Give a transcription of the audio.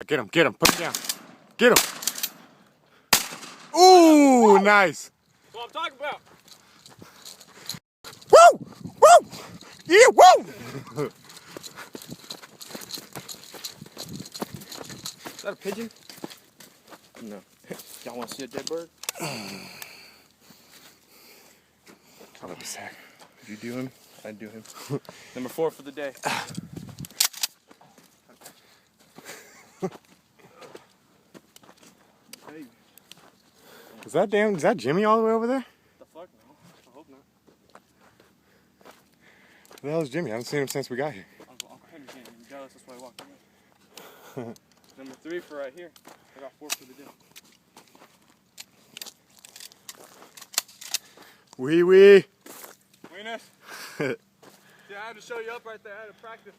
Get him, put him down. Get him. Ooh, nice. That's what I'm talking about. Woo! Woo! Yeah, woo! Is that a pigeon? No. Y'all want to see a dead bird? Call up a sack. If you do him, I do him. Number 4 for the day. Hey. Is that Jimmy all the way over there? The fuck no. I hope not. Where the hell is Jimmy? I haven't seen him since we got here. Uncle Henry's getting jealous, that's why I walked away. Number 3 for right here. I got 4 for the day. Wee wee. Weenus. Yeah, I had to show you up right there. I had to practice.